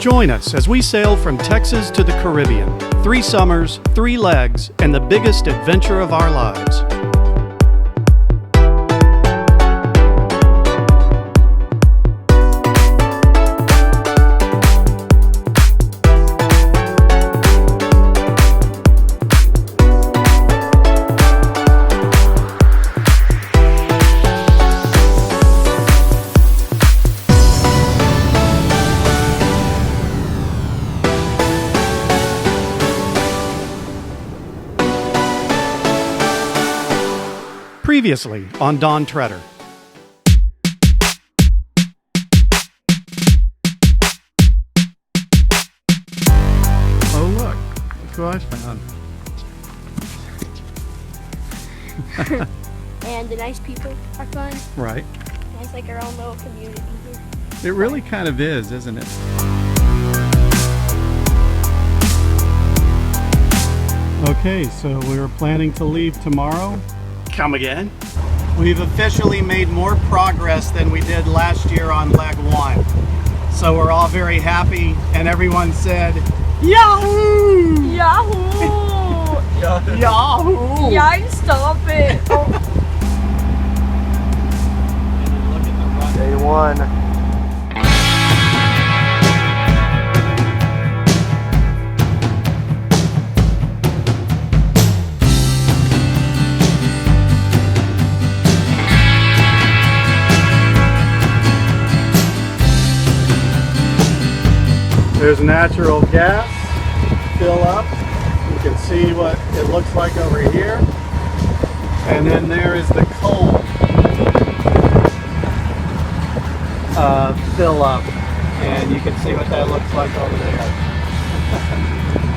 Join us as we sail from Texas to the Caribbean. 3 summers, 3 legs, and the biggest adventure of our lives. Previously on Don Treader. Oh look who I found. And the nice people are fun. Right. It's like our own little community here. It really kind of is, isn't it? Okay, so we were planning to leave tomorrow. Come again? We've officially made more progress than we did last year on leg 1. So we're all very happy, and everyone said, Yahoo! Yahoo! Yahoo! Yeah, stop it! Day 1. There's natural gas, fill up. You can see what it looks like over here. And then there is the coal, fill up. And you can see what that looks like over there.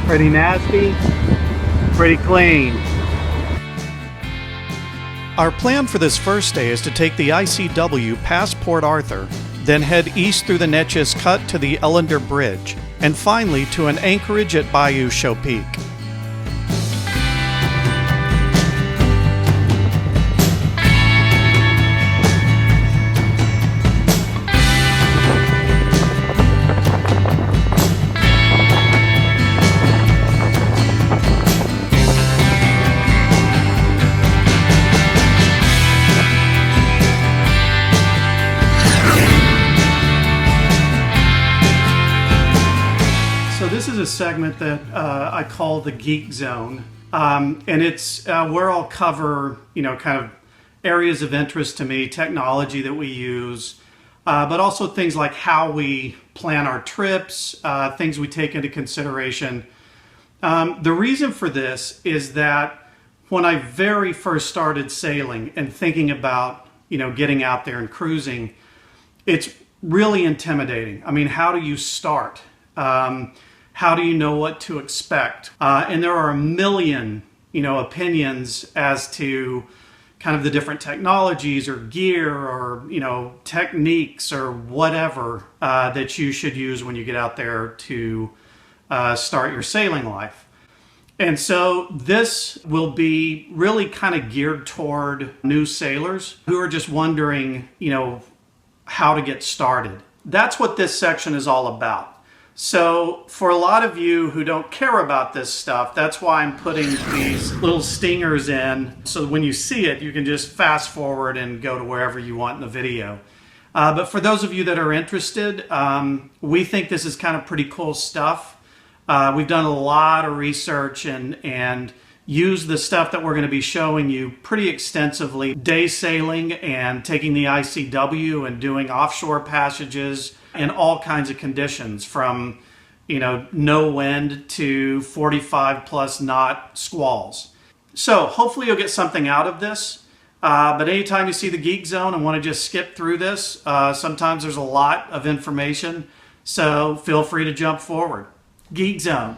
Pretty nasty, pretty clean. Our plan for this first day is to take the ICW past Port Arthur, then head east through the Neches Cut to the Ellender Bridge, and finally to an anchorage at Bayou, Choupique. This is a segment that I call the GEEK Zone, and it's where I'll cover, kind of areas of interest to me, technology that we use, but also things like how we plan our trips, things we take into consideration. The reason for this is that when I very first started sailing and thinking about, getting out there and cruising, it's really intimidating. I mean, how do you start? How do you know what to expect? And there are a million, opinions as to kind of the different technologies or gear or, techniques or whatever that you should use when you get out there to start your sailing life. And so this will be really kind of geared toward new sailors who are just wondering, how to get started. That's what this section is all about. So for a lot of you who don't care about this stuff, that's why I'm putting these little stingers in, so when you see it, you can just fast forward and go to wherever you want in the video. But for those of you that are interested, we think this is kind of pretty cool stuff. We've done a lot of research and used the stuff that we're going to be showing you pretty extensively. Day sailing and taking the ICW and doing offshore passages in all kinds of conditions, from no wind to 45 plus knot squalls. So hopefully you'll get something out of this. But anytime you see the GEEK Zone and want to just skip through this, sometimes there's a lot of information, so feel free to jump forward. GEEK Zone.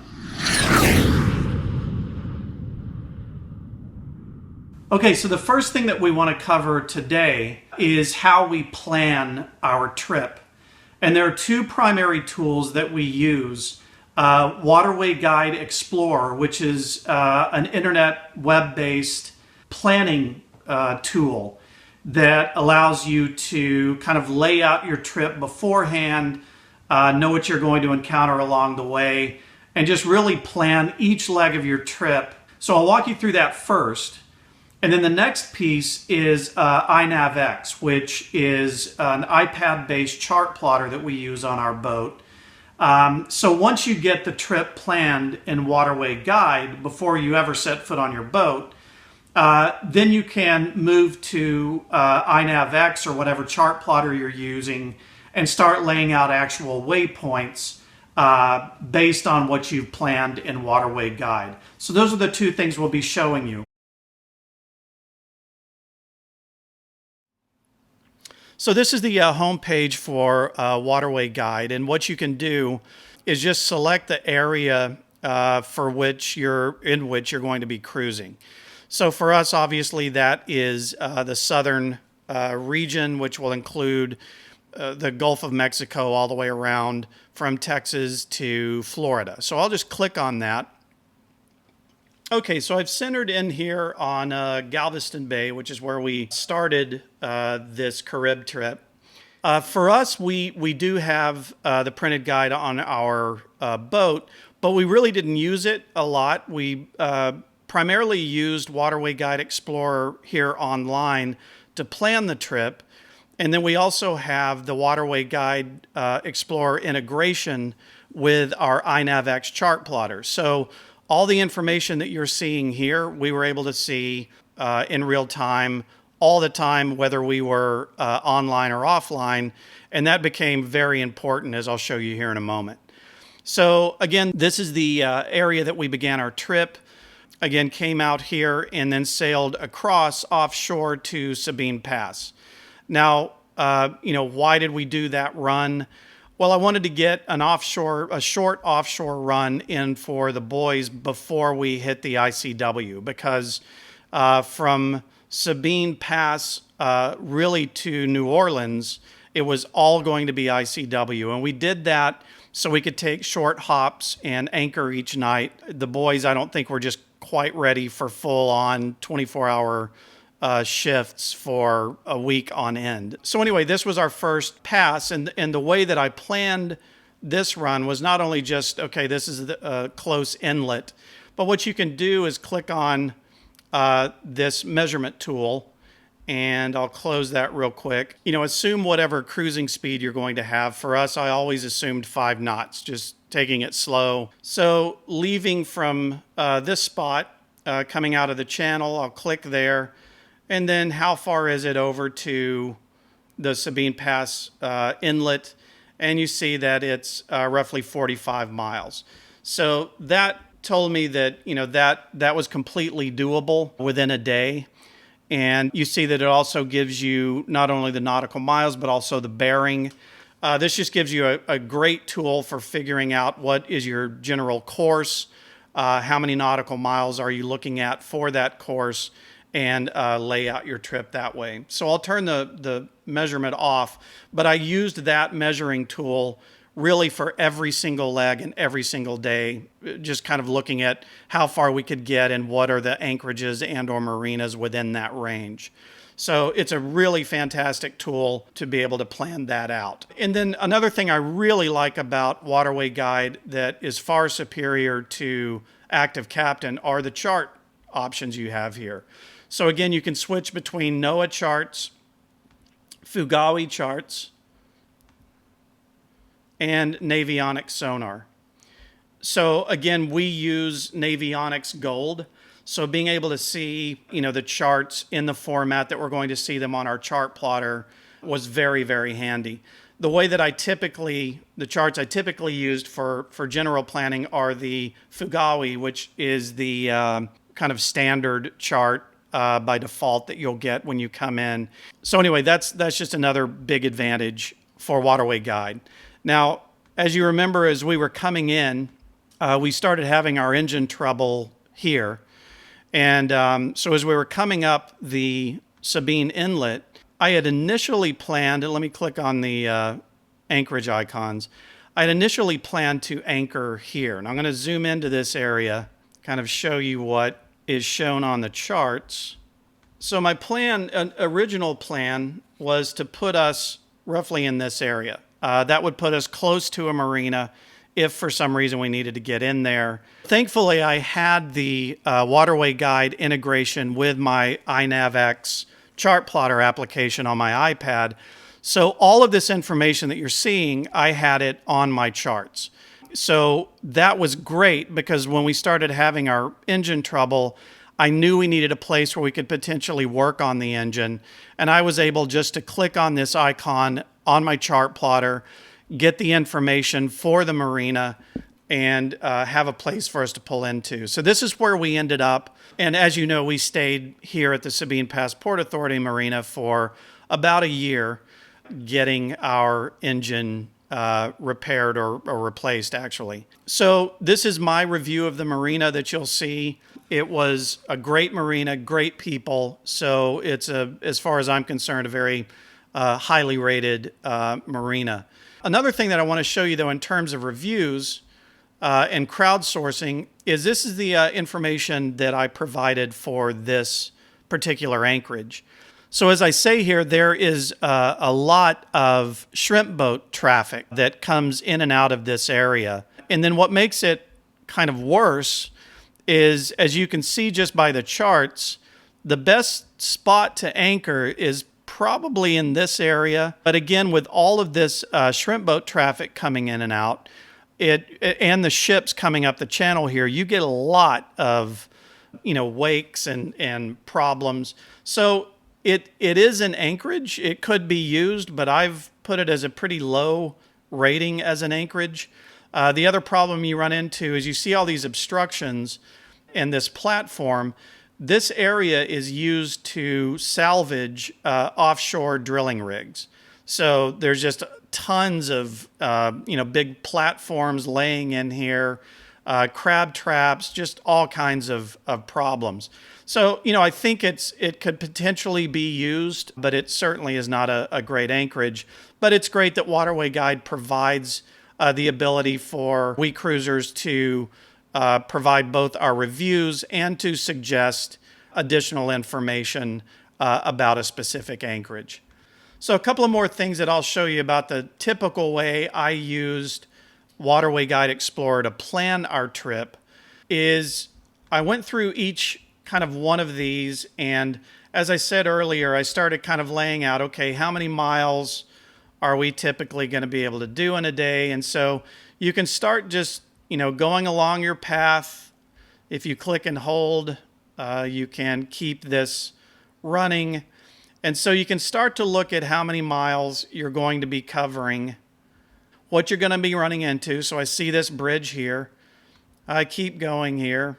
Okay, so the first thing that we want to cover today is how we plan our trip. And there are 2 primary tools that we use. Waterway Guide Explorer, which is an internet web-based planning tool that allows you to kind of lay out your trip beforehand, know what you're going to encounter along the way, and just really plan each leg of your trip. So I'll walk you through that first. And then the next piece is iNavX, which is an iPad-based chart plotter that we use on our boat. So once you get the trip planned in Waterway Guide, before you ever set foot on your boat, then you can move to iNavX or whatever chart plotter you're using and start laying out actual waypoints based on what you've planned in Waterway Guide. So those are the two things we'll be showing you. So this is the home page for Waterway Guide, and what you can do is just select the area in which you're going to be cruising. So for us, obviously, that is the southern region, which will include the Gulf of Mexico all the way around from Texas to Florida. So I'll just click on that. Okay, so I've centered in here on Galveston Bay, which is where we started this Carib trip. For us, we do have the printed guide on our boat, but we really didn't use it a lot. We primarily used Waterway Guide Explorer here online to plan the trip. And then we also have the Waterway Guide Explorer integration with our iNavX chart plotter. So all the information that you're seeing here, we were able to see in real time, all the time, whether we were online or offline. And that became very important, as I'll show you here in a moment. So again, this is the area that we began our trip. Again, came out here and then sailed across offshore to Sabine Pass. Now, why did we do that run? Well, I wanted to get a short offshore run in for the boys before we hit the ICW, because from Sabine Pass really to New Orleans, it was all going to be ICW. And we did that so we could take short hops and anchor each night. The boys, I don't think, were just quite ready for full-on 24-hour shifts for a week on end. So anyway, this was our first pass, and the way that I planned this run was not only just, okay, this is a close inlet, but what you can do is click on this measurement tool, and I'll close that real quick. Assume whatever cruising speed you're going to have. For us, I always assumed 5 knots, just taking it slow. So leaving from this spot, coming out of the channel, I'll click there. And then how far is it over to the Sabine Pass inlet? And you see that it's roughly 45 miles. So that told me that, that was completely doable within a day. And you see that it also gives you not only the nautical miles, but also the bearing. This just gives you a great tool for figuring out what is your general course, how many nautical miles are you looking at for that course, and lay out your trip that way. So I'll turn the measurement off, but I used that measuring tool really for every single leg and every single day, just kind of looking at how far we could get and what are the anchorages and or marinas within that range. So it's a really fantastic tool to be able to plan that out. And then another thing I really like about Waterway Guide that is far superior to Active Captain are the chart options you have here. So again, you can switch between NOAA charts, Fugawi charts, and Navionics sonar. So again, we use Navionics Gold. So being able to see, the charts in the format that we're going to see them on our chart plotter was very, very handy. The way that the charts I typically used for general planning are the Fugawi, which is the kind of standard chart by default that you'll get when you come in. So anyway, that's just another big advantage for Waterway Guide. Now, as you remember, as we were coming in, we started having our engine trouble here. And so as we were coming up the Sabine Inlet, I had initially planned, and let me click on the anchorage icons. I had initially planned to anchor here. And I'm going to zoom into this area, kind of show you what is shown on the charts. So my original plan was to put us roughly in this area. That would put us close to a marina if for some reason we needed to get in there. Thankfully, I had the Waterway Guide integration with my iNavX chart plotter application on my iPad. So all of this information that you're seeing, I had it on my charts. So that was great because when we started having our engine trouble, I knew we needed a place where we could potentially work on the engine. And I was able just to click on this icon on my chart plotter, get the information for the marina, and have a place for us to pull into. So this is where we ended up. And as you know, we stayed here at the Sabine Pass Port Authority Marina for about a year, getting our engine repaired or replaced, actually. So this is my review of the marina that you'll see. It was a great marina, great people. So it's, as far as I'm concerned, a very highly rated marina. Another thing that I want to show you, though, in terms of reviews and crowdsourcing, is this is the information that I provided for this particular anchorage. So as I say here, there is a lot of shrimp boat traffic that comes in and out of this area. And then what makes it kind of worse is, as you can see just by the charts, the best spot to anchor is probably in this area. But again, with all of this shrimp boat traffic coming in and out, and the ships coming up the channel here, you get a lot of, wakes and problems. So it is an anchorage. It could be used, but I've put it as a pretty low rating as an anchorage. The other problem you run into is you see all these obstructions in this platform. This area is used to salvage offshore drilling rigs. So there's just tons of big platforms laying in here, crab traps, just all kinds of problems. So, I think it could potentially be used, but it certainly is not a great anchorage. But it's great that Waterway Guide provides the ability for we cruisers to provide both our reviews and to suggest additional information about a specific anchorage. So a couple of more things that I'll show you about the typical way I used Waterway Guide Explorer to plan our trip is I went through each kind of one of these, and as I said earlier, I started kind of laying out, okay, how many miles are we typically going to be able to do in a day? And so you can start just, going along your path. If you click and hold, you can keep this running. And so you can start to look at how many miles you're going to be covering, what you're going to be running into. So I see this bridge here. I keep going here.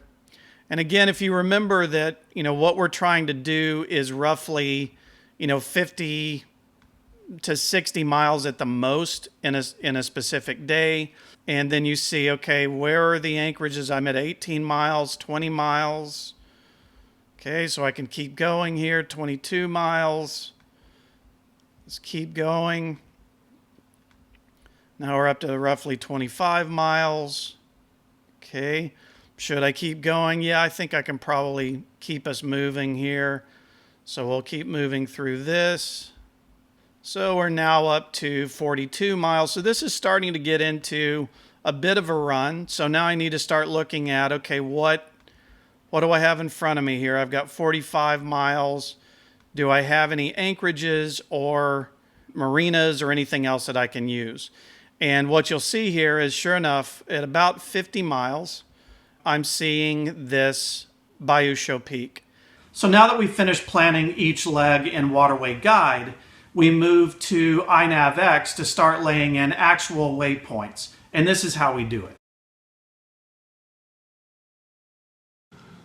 And again, if you remember that, what we're trying to do is roughly, 50 to 60 miles at the most in a specific day. And then you see, okay, where are the anchorages? I'm at 18 miles, 20 miles. Okay, so I can keep going here, 22 miles. Let's keep going. Now we're up to roughly 25 miles. Okay, should I keep going? Yeah, I think I can probably keep us moving here. So we'll keep moving through this. So we're now up to 42 miles. So this is starting to get into a bit of a run. So now I need to start looking at, okay, what do I have in front of me here? I've got 45 miles. Do I have any anchorages or marinas or anything else that I can use? And what you'll see here is, sure enough, at about 50 miles, I'm seeing this Bayou Choupique. So now that we've finished planning each leg in Waterway Guide, we move to iNavX to start laying in actual waypoints. And this is how we do it.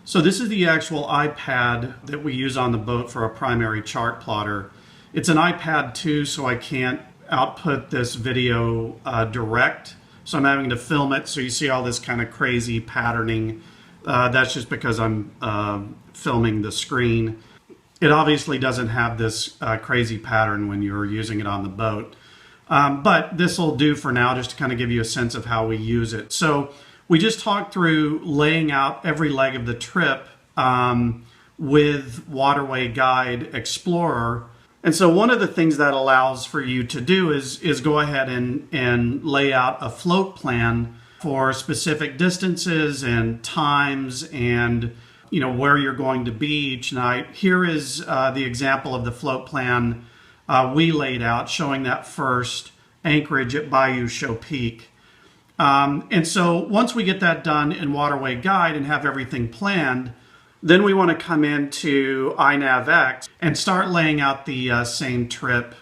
So this is the actual iPad that we use on the boat for a primary chart plotter. It's an iPad 2, so I can't output this video direct. So I'm having to film it, so you see all this kind of crazy patterning. That's just because I'm filming the screen. It obviously doesn't have this crazy pattern when you're using it on the boat. But this will do for now, just to kind of give you a sense of how we use it. So we just talked through laying out every leg of the trip with Waterway Guide Explorer. And so one of the things that allows for you to do is go ahead and lay out a float plan for specific distances and times and where you're going to be each night. Here is the example of the float plan we laid out, showing that first anchorage at Bayou Choupique. And so once we get that done in Waterway Guide and have everything planned, then we want to come into iNavX and start laying out the same trip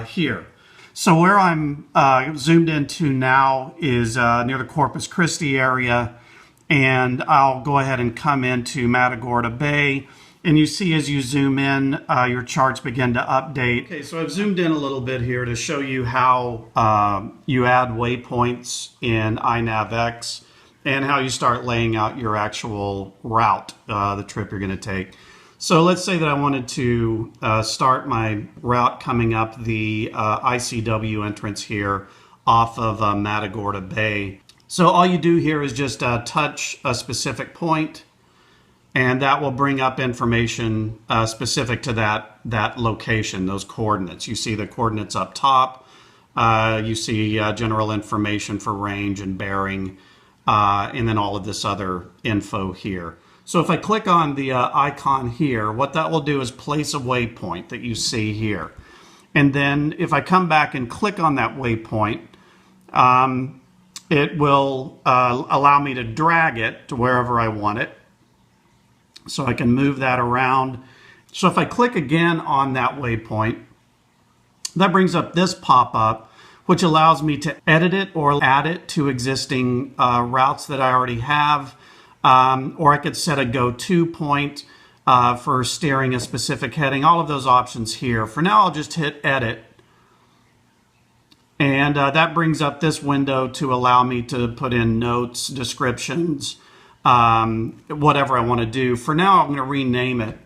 here. So where I'm zoomed into now is near the Corpus Christi area, and I'll go ahead and come into Matagorda Bay. And you see as you zoom in, your charts begin to update. Okay, so I've zoomed in a little bit here to show you how you add waypoints in iNavX and how you start laying out your actual route, the trip you're going to take. So let's say that I wanted to start my route coming up the ICW entrance here off of Matagorda Bay. So all you do here is just touch a specific point, and that will bring up information specific to that location, those coordinates. You see the coordinates up top. You see general information for range and bearing, and then all of this other info here. So if I click on the icon here, what that will do is place a waypoint that you see here. And then if I come back and click on that waypoint, it will allow me to drag it to wherever I want it. So I can move that around. So if I click again on that waypoint, that brings up this pop-up, which allows me to edit it or add it to existing routes that I already have. Or I could set a go-to point for steering a specific heading. All of those options here. For now, I'll just hit edit. And that brings up this window to allow me to put in notes, descriptions, whatever I want to do. For now, I'm going to rename it.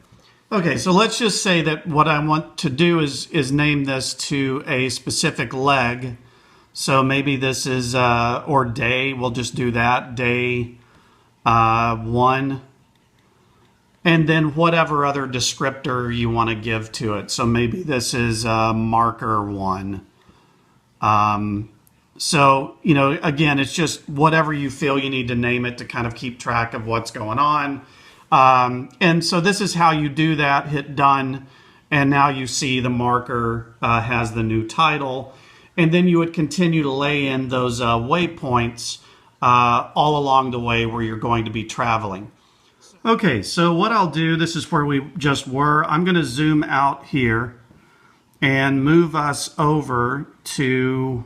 Okay, so let's just say that what I want to do is name this to a specific leg. So maybe this is, or day, we'll just do that, day 1. And then whatever other descriptor you want to give to it. So maybe this is marker 1. So, again, it's just whatever you feel you need to name it to kind of keep track of what's going on. And so this is how you do that. Hit done. And now you see the marker has the new title. And then you would continue to lay in those waypoints all along the way where you're going to be traveling. Okay, so what I'll do, this is where we just were. I'm going to zoom out here and move us over to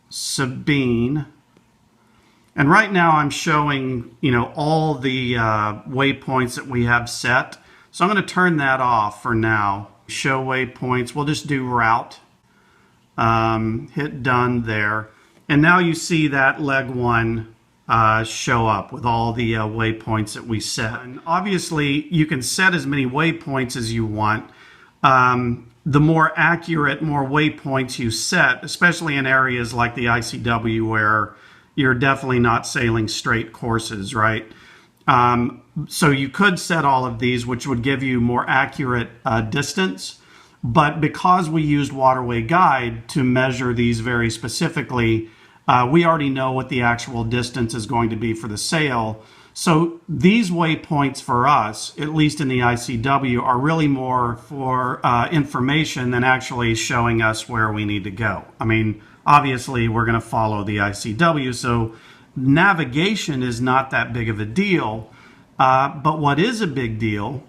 Sabine. And right now I'm showing, all the waypoints that we have set. So I'm going to turn that off for now. Show waypoints. We'll just do route. Hit done there. And now you see that leg 1 show up with all the waypoints that we set. And obviously, you can set as many waypoints as you want. The more accurate, more waypoints you set, especially in areas like the ICW where you're definitely not sailing straight courses, right? So you could set all of these, which would give you more accurate distance. But because we used Waterway Guide to measure these very specifically, we already know what the actual distance is going to be for the sail. So these waypoints for us, at least in the ICW, are really more for information than actually showing us where we need to go. I mean, obviously, we're going to follow the ICW, so navigation is not that big of a deal. But what is a big deal,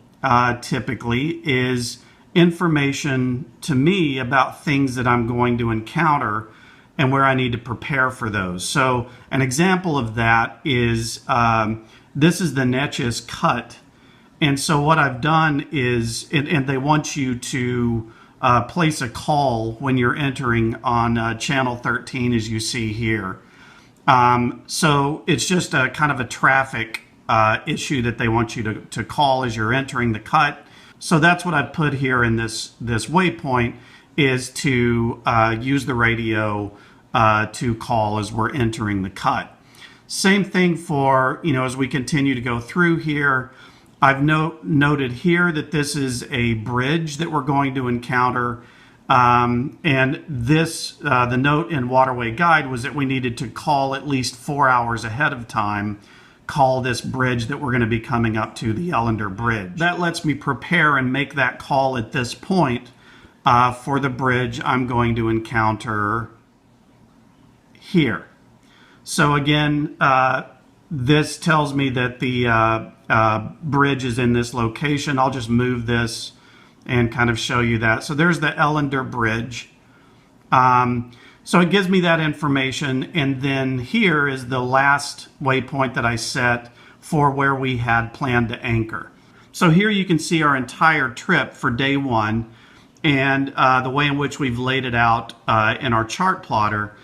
typically, is information to me about things that I'm going to encounter and where I need to prepare for those. So an example of that is this is the Neches cut. And so what I've done is, and they want you to place a call when you're entering on channel 13, as you see here. So it's just a kind of a traffic issue that they want you to call as you're entering the cut. So that's what I've put here in this waypoint, is to use the radio to call as we're entering the cut. Same thing for, as we continue to go through here, I've noted here that this is a bridge that we're going to encounter. And this, the note in Waterway Guide was that we needed to call at least 4 hours ahead of time, call this bridge that we're going to be coming up to, the Ellender Bridge. That lets me prepare and make that call at this point for the bridge I'm going to encounter here. So again, this tells me that the bridge is in this location. I'll just move this and kind of show you that. So there's the Ellender Bridge. So it gives me that information, and then here is the last waypoint that I set for where we had planned to anchor. So here you can see our entire trip for day one and the way in which we've laid it out in our chart plotter.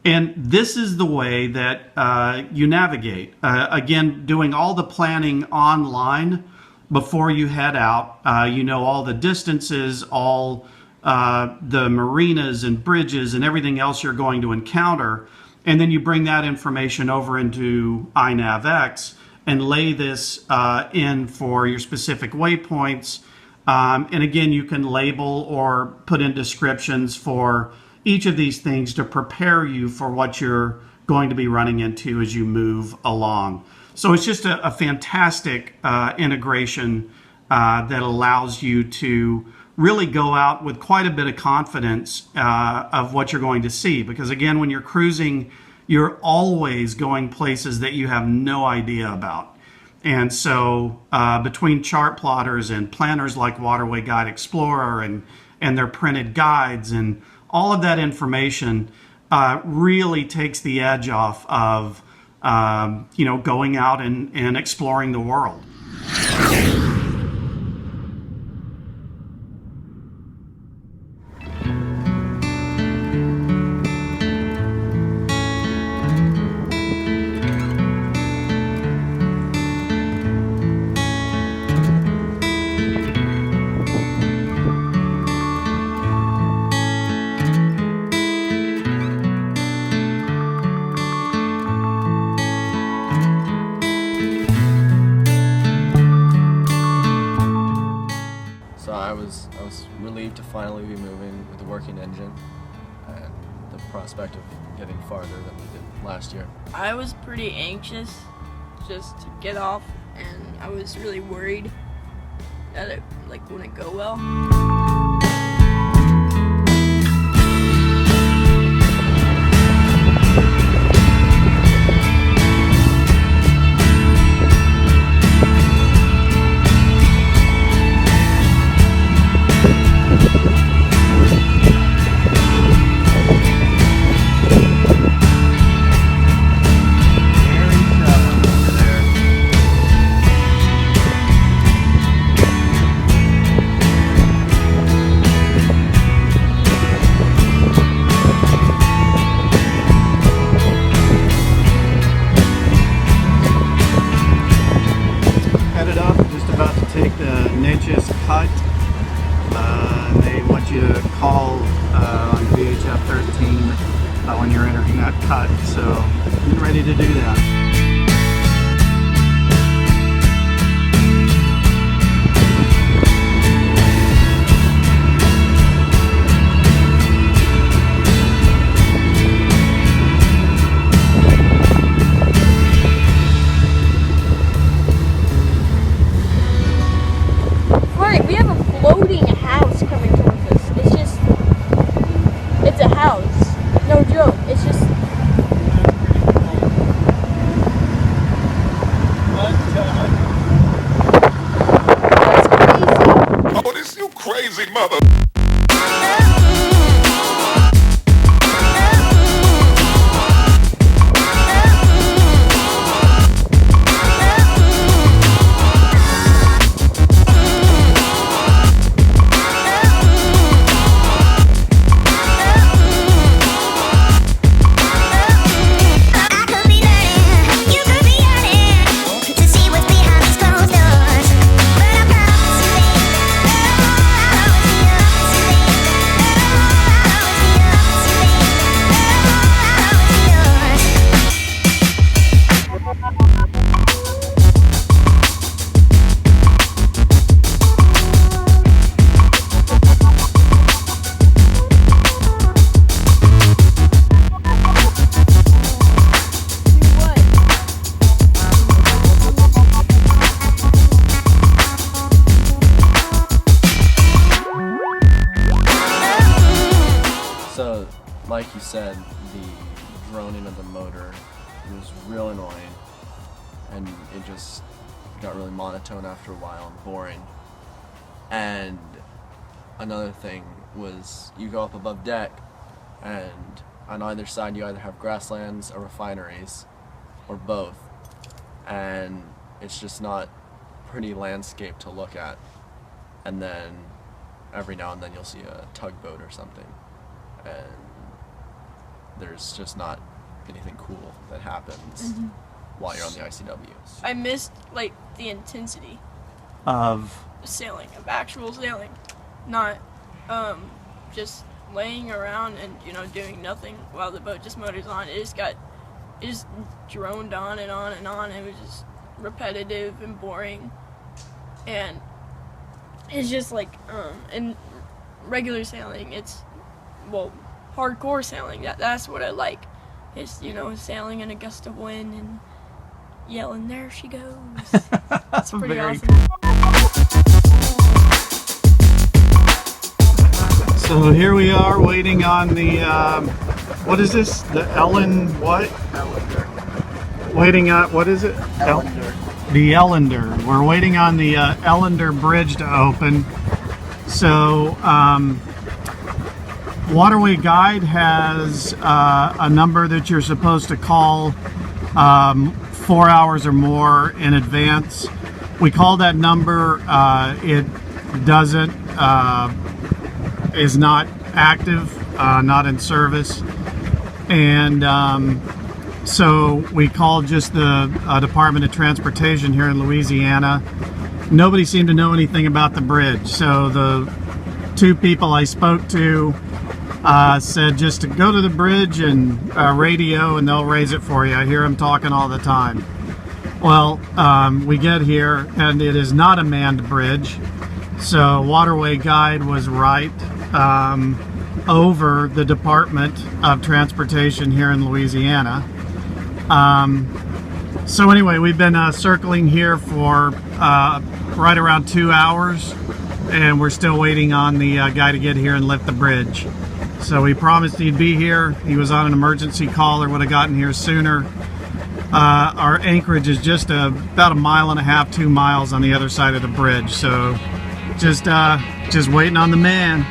And this is the way that you navigate. Again, doing all the planning online before you head out. You know all the distances, all the marinas and bridges and everything else you're going to encounter. And then you bring that information over into iNavX and lay this in for your specific waypoints. And again, you can label or put in descriptions for each of these things to prepare you for what you're going to be running into as you move along. So it's just a fantastic integration that allows you to really go out with quite a bit of confidence of what you're going to see. Because again, when you're cruising, you're always going places that you have no idea about. And so between chart plotters and planners like Waterway Guide Explorer and their printed guides and all of that information really takes the edge off of going out and exploring the world. I was relieved to finally be moving with a working engine and the prospect of getting farther than we did last year. I was pretty anxious just to get off, and I was really worried that it wouldn't go well. Cut. They want you to call on VHF 13 when you're entering that cut, so get ready to do that. We have a floating house coming towards us. It's a house. No joke. It's just. That's crazy. Oh, this you crazy mother. See what's behind these closed doors, but I promise you that I'll always be yours. So, like you said, the droning of the motor was real annoying, and it just got really monotone after a while and boring. And another thing was you go up above deck, and on either side you either have grasslands or refineries, or both, and it's just not pretty landscape to look at. And then every now and then you'll see a tugboat or something, and there's just not anything cool that happens while you're on the ICW. I missed like the intensity Of sailing, of actual sailing, not just laying around and doing nothing while the boat just motors on. It just droned on and on and on. It was just repetitive and boring, and it's just like in regular sailing, it's hardcore sailing. That's what I like. It's sailing in a gust of wind and yelling, "There she goes." It's pretty Very awesome. So here we are waiting on the, what is this? The Ellen, what? Waiting on, what is it? The Ellender. We're waiting on the Ellender Bridge to open. So, Waterway Guide has a number that you're supposed to call 4 hours or more in advance. We call that number. It doesn't, is not active, not in service. And so we called just the Department of Transportation here in Louisiana. Nobody seemed to know anything about the bridge. So the two people I spoke to said just to go to the bridge and radio and they'll raise it for you. I hear them talking all the time. Well, we get here and it is not a manned bridge. So Waterway Guide was right over the Department of Transportation here in Louisiana. So anyway, we've been circling here for right around 2 hours, and we're still waiting on the guy to get here and lift the bridge. So he promised he'd be here. He was on an emergency call or would have gotten here sooner. Our anchorage is just about 1.5 miles, 2 miles on the other side of the bridge. So just waiting on the man.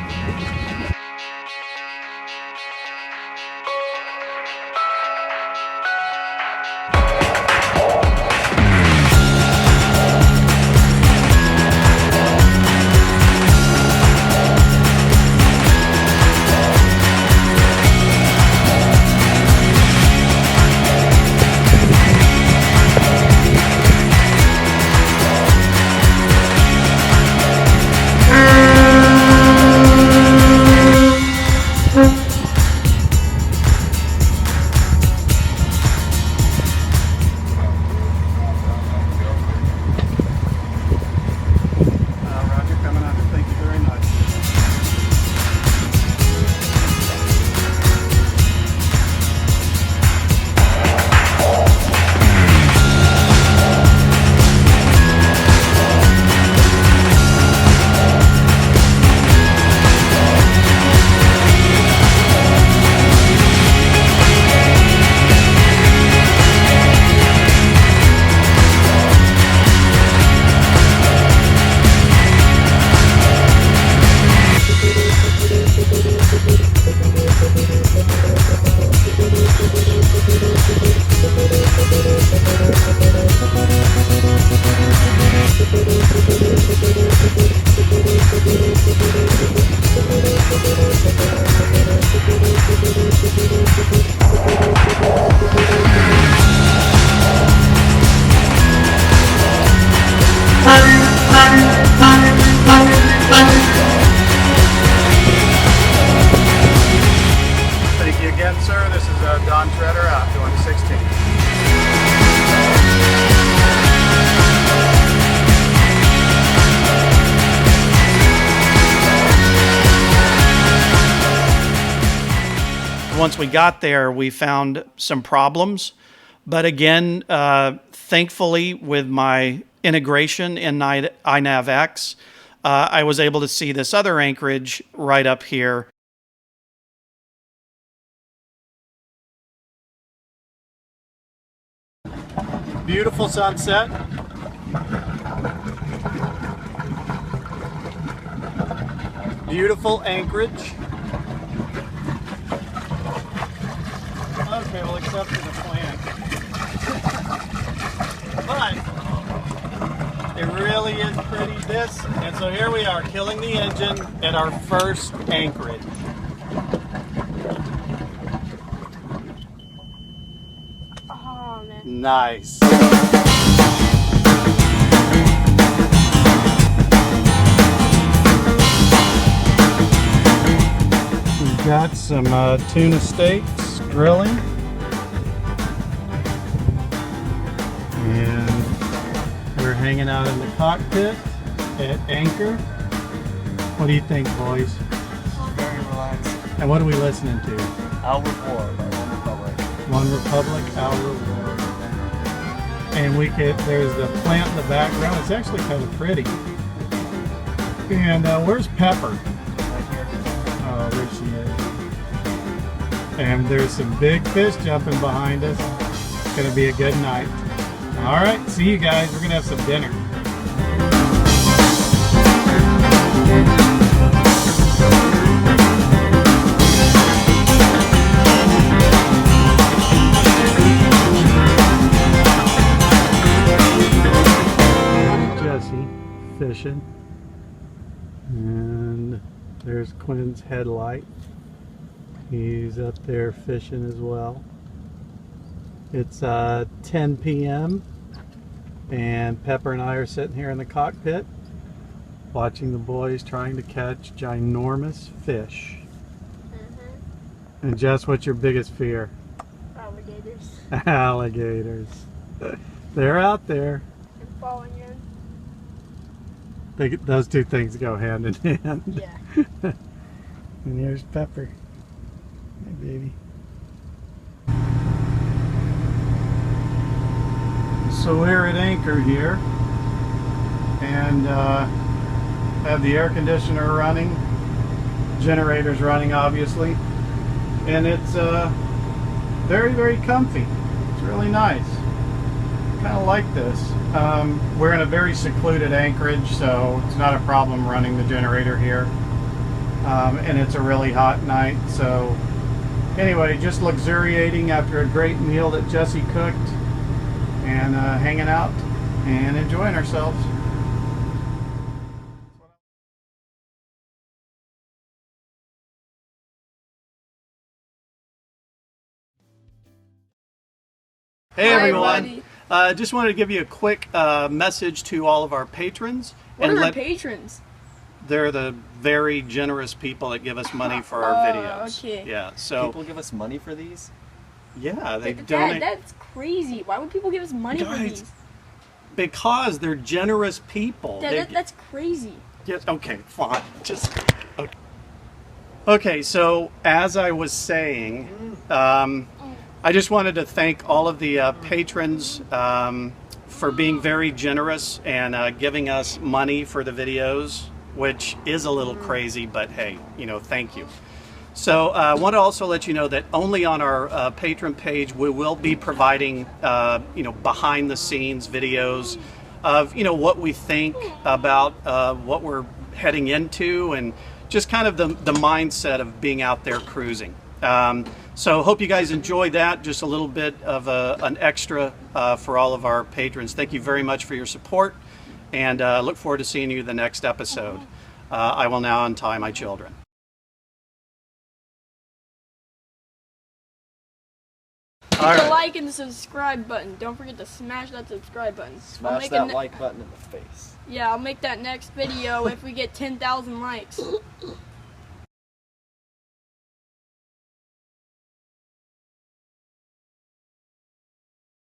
Thank you again, sir. This is Don Treader out doing 16. Once we got there, we found some problems. But again, thankfully, with my integration in iNavX, I was able to see this other anchorage right up here. Beautiful sunset. Beautiful anchorage. Okay, we'll accept the plan. But it really is pretty this, and so here we are killing the engine at our first anchorage. Oh man. Nice. We've got some tuna steaks grilling. And we're hanging out in the cockpit at anchor. What do you think, boys? Very relaxed. And what are we listening to? Our War by One Republic. One Republic, Our Reward. And there's the plant in the background. It's actually kind of pretty. And where's Pepper? Right here. Oh, there she is. And there's some big fish jumping behind us. It's gonna be a good night. All right, see you guys. We're gonna have some dinner. Jesse fishing, and there's Quinn's headlight. He's up there fishing as well. It's 10 p.m. and Pepper and I are sitting here in the cockpit watching the boys trying to catch ginormous fish. And Jess, what's your biggest fear? Alligators. Alligators. They're out there. And falling in. Those two things go hand in hand. Yeah. And here's Pepper. Hey, baby. So we're at anchor here, and have the air conditioner running, generators running obviously, and it's very, very comfy. It's really nice. Kind of like this. We're in a very secluded anchorage, so it's not a problem running the generator here, and it's a really hot night. So anyway, just luxuriating after a great meal that Jesse cooked, and hanging out and enjoying ourselves. Hey Hi, everyone! Just wanted to give you a quick message to all of our patrons. What are our patrons? They're the very generous people that give us money for our videos. Okay. Yeah, so People give us money for these? yeah, they Dad, donate that's crazy. Why would people give us money for Guys, these? because they're generous people. Dad, that's crazy. Yes, okay, fine. Just okay. Okay, so as I was saying, I just wanted to thank all of the patrons for being very generous and giving us money for the videos, which is a little crazy, but hey, thank you. So I want to also let you know that only on our patron page we will be providing behind the scenes videos of what we think about what we're heading into, and just kind of the mindset of being out there cruising. So hope you guys enjoy that. Just a little bit of an extra for all of our patrons. Thank you very much for your support, and look forward to seeing you the next episode. I will now untie my children. Hit the like and the subscribe button. Don't forget to smash that subscribe button. Smash that like button in the face. Yeah, I'll make that next video if we get 10,000 likes.